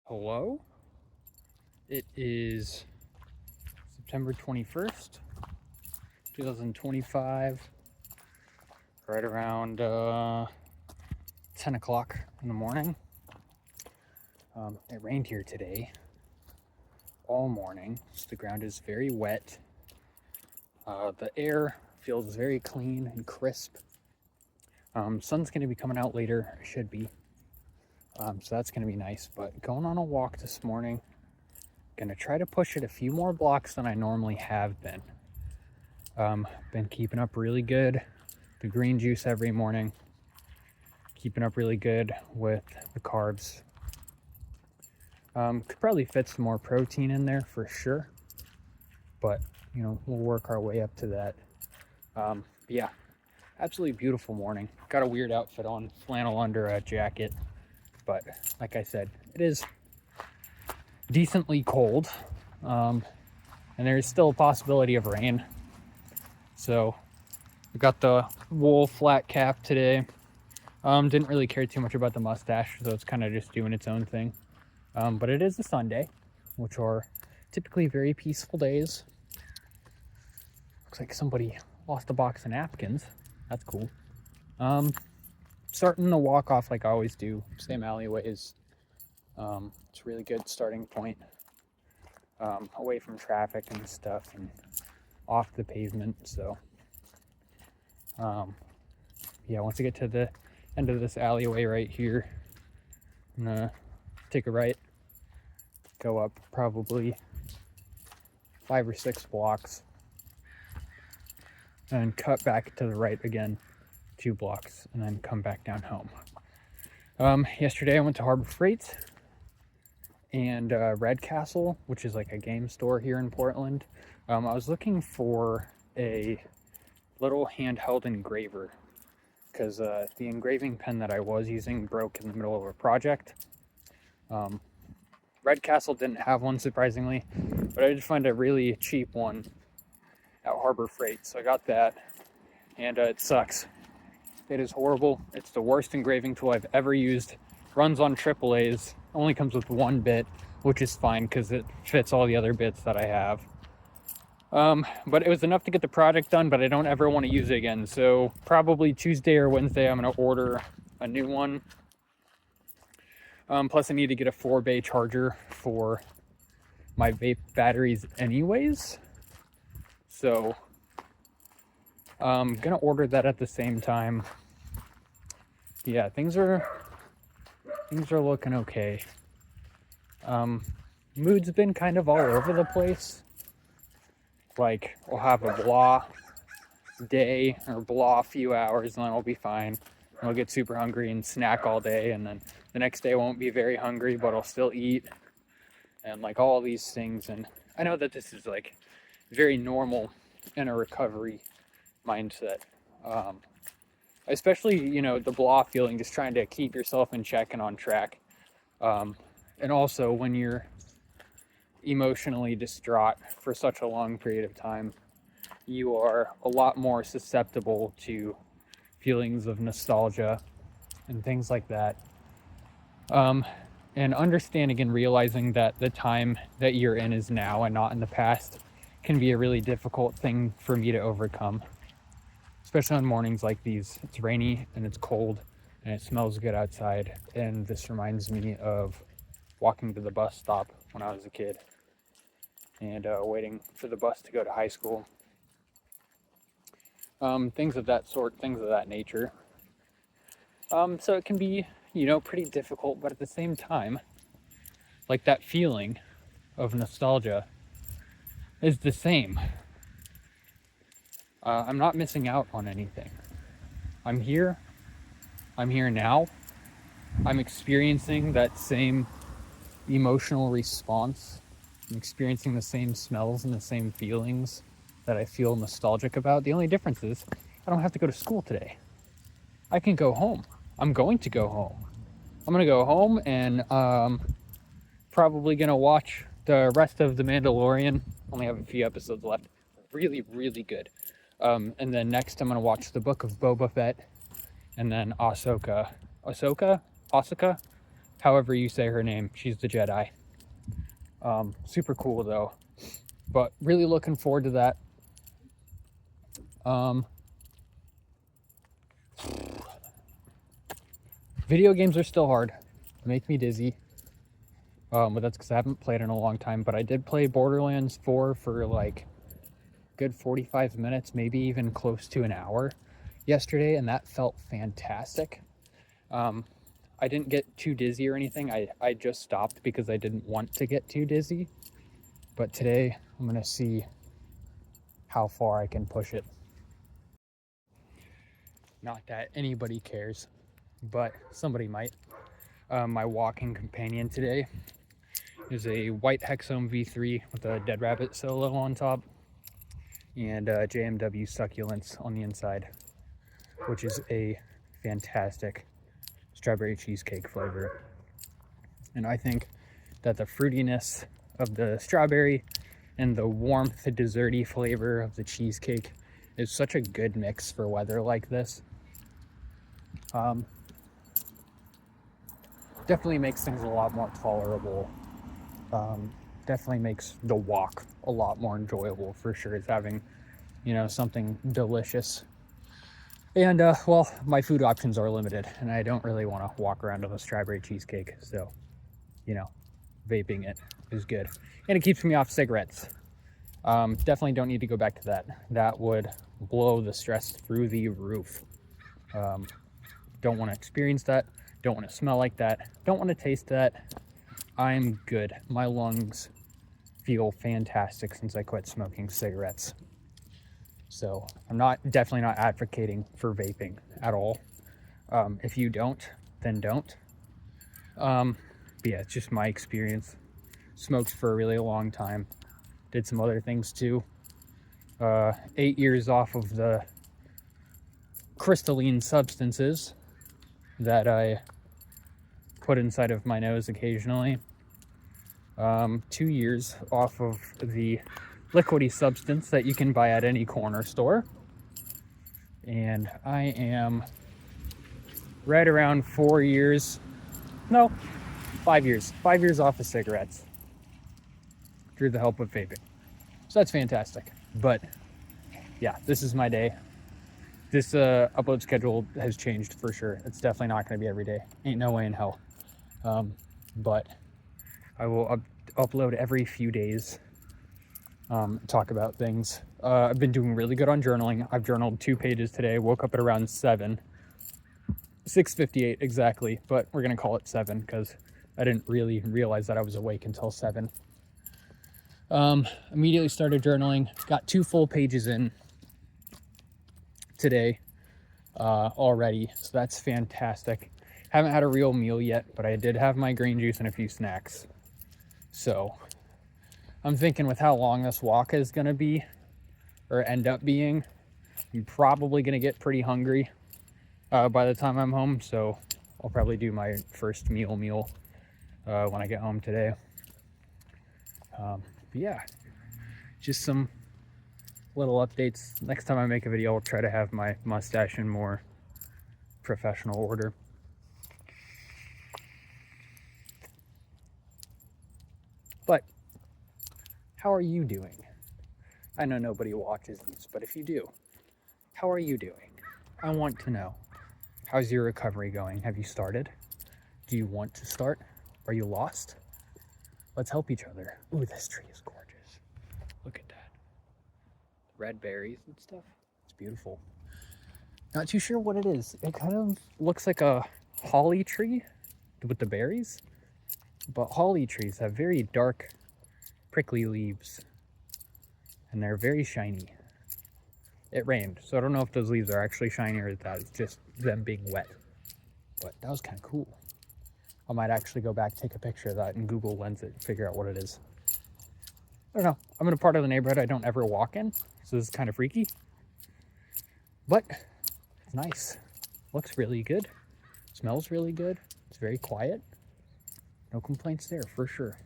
Hello? It is September 21st, 2025, right around 10 o'clock in the morning. It rained here today all morning, so the ground is very wet. The air feels very clean and crisp. Sun's going to be coming out later, it should be. So that's going to be nice, but going on a walk this morning. Gonna try to push it a few more blocks than I normally have been. Been keeping up really good. The green juice every morning. Keeping up really good with the carbs. Could probably fit some more protein in there for sure. But, we'll work our way up to that. Yeah, absolutely beautiful morning. Got a weird outfit on, flannel under a jacket. But like I said, it is decently cold. And there's still a possibility of rain. So we got the wool flat cap today. Didn't really care too much about the mustache, so it's kind of just doing its own thing. But it is a Sunday, which are typically very peaceful days. Looks like somebody lost a box of napkins. That's cool. Starting the walk off like I always do, same alleyways. It's a really good starting point. Away from traffic and stuff and off the pavement. So yeah, once I get to the end of this alleyway right here, I'm gonna take a right, go up probably 5 or 6 blocks, and cut back to the right again 2 blocks, and then come back down home. Yesterday I went to Harbor Freight and Red Castle, which is like a game store here in Portland. I was looking for a little handheld engraver because the engraving pen that I was using broke in the middle of a project. Red Castle didn't have one, surprisingly, but I did find a really cheap one at Harbor Freight, so I got that, and it sucks. It is horrible. It's the worst engraving tool I've ever used. Runs on AAA's, only comes with 1 bit, which is fine because it fits all the other bits that I have. But it was enough to get the project done, but I don't ever want to use it again. So probably Tuesday or Wednesday, I'm going to order a new one. Plus I need to get a 4-bay charger for my vape batteries anyways. So I'm going to order that at the same time. Yeah, things are looking okay. Mood's been kind of all over the place. Like, we'll have a blah day or blah few hours, and then I'll be fine. And I'll get super hungry and snack all day, and then the next day I won't be very hungry, but I'll still eat. And like all these things. And I know that this is like very normal in a recovery mindset. Especially, the blah feeling, just trying to keep yourself in check and on track. And also when you're emotionally distraught for such a long period of time, you are a lot more susceptible to feelings of nostalgia and things like that. And understanding and realizing that the time that you're in is now and not in the past can be a really difficult thing for me to overcome. Especially on mornings like these. It's rainy and it's cold and it smells good outside. And this reminds me of walking to the bus stop when I was a kid and waiting for the bus to go to high school. Things of that sort, things of that nature. So it can be, pretty difficult, but at the same time, like that feeling of nostalgia is the same. I'm not missing out on anything. I'm here now. I'm experiencing that same emotional response. I'm experiencing the same smells and the same feelings that I feel nostalgic about. The only difference is I don't have to go to school today. I can go home. I'm going to go home. I'm going to go home and probably going to watch the rest of The Mandalorian. Only have a few episodes left. Really, really good. And then next I'm going to watch the Book of Boba Fett, and then Ahsoka, however you say her name. She's the Jedi. Super cool though, but really looking forward to that. Video games are still hard. They make me dizzy. But that's because I haven't played in a long time. But I did play Borderlands 4 for like good 45 minutes, maybe even close to an hour yesterday, and that felt fantastic. I didn't get too dizzy or anything. I just stopped because I didn't want to get too dizzy. But today I'm gonna see how far I can push it. Not that anybody cares, but somebody might. My walking companion today is a white Hexome V3 with a Dead Rabbit solo on top and JMW Succulents on the inside, which is a fantastic strawberry cheesecake flavor. And I think that the fruitiness of the strawberry and the warmth, the desserty flavor of the cheesecake is such a good mix for weather like this. Definitely makes things a lot more tolerable. Definitely makes the walk a lot more enjoyable for sure. It's having, something delicious. And well, my food options are limited, and I don't really want to walk around with a strawberry cheesecake. So, vaping it is good, and it keeps me off cigarettes. Definitely don't need to go back to that. That would blow the stress through the roof. Don't want to experience that. Don't want to smell like that. Don't want to taste that. I'm good. My lungs feel fantastic since I quit smoking cigarettes. So I'm definitely not advocating for vaping at all. If you don't, then don't. But yeah, it's just my experience. Smoked for a really long time. Did some other things too. 8 years off of the crystalline substances that I put inside of my nose occasionally. 2 years off of the liquidy substance that you can buy at any corner store. And I am right around 4 years, no, 5 years. 5 years off of cigarettes through the help of vaping. So that's fantastic. But yeah, this is my day. This upload schedule has changed for sure. It's definitely not going to be every day. Ain't no way in hell. But I will upload every few days, talk about things. I've been doing really good on journaling. I've journaled 2 pages today. Woke up at around 6:58 exactly, but we're going to call it 7 because I didn't really realize that I was awake until 7. Immediately started journaling. Got 2 full pages in today already, so that's fantastic. Haven't had a real meal yet, but I did have my green juice and a few snacks. So I'm thinking with how long this walk is going to be, or end up being, I'm probably going to get pretty hungry by the time I'm home. So I'll probably do my first meal when I get home today. But yeah, just some little updates. Next time I make a video, I'll try to have my mustache in more professional order. But how are you doing? I know nobody watches this, but if you do, how are you doing? I want to know. How's your recovery going? Have you started? Do you want to start? Are you lost? Let's help each other. Ooh, this tree is gorgeous. Look at that. Red berries and stuff. It's beautiful. Not too sure what it is. It kind of looks like a holly tree with the berries. But holly trees have very dark, prickly leaves. And they're very shiny. It rained, so I don't know if those leaves are actually shiny or that's just them being wet. But that was kind of cool. I might actually go back, take a picture of that, and Google Lens it and figure out what it is. I don't know. I'm in a part of the neighborhood I don't ever walk in, so this is kind of freaky. But it's nice. Looks really good. Smells really good. It's very quiet. No complaints there for sure.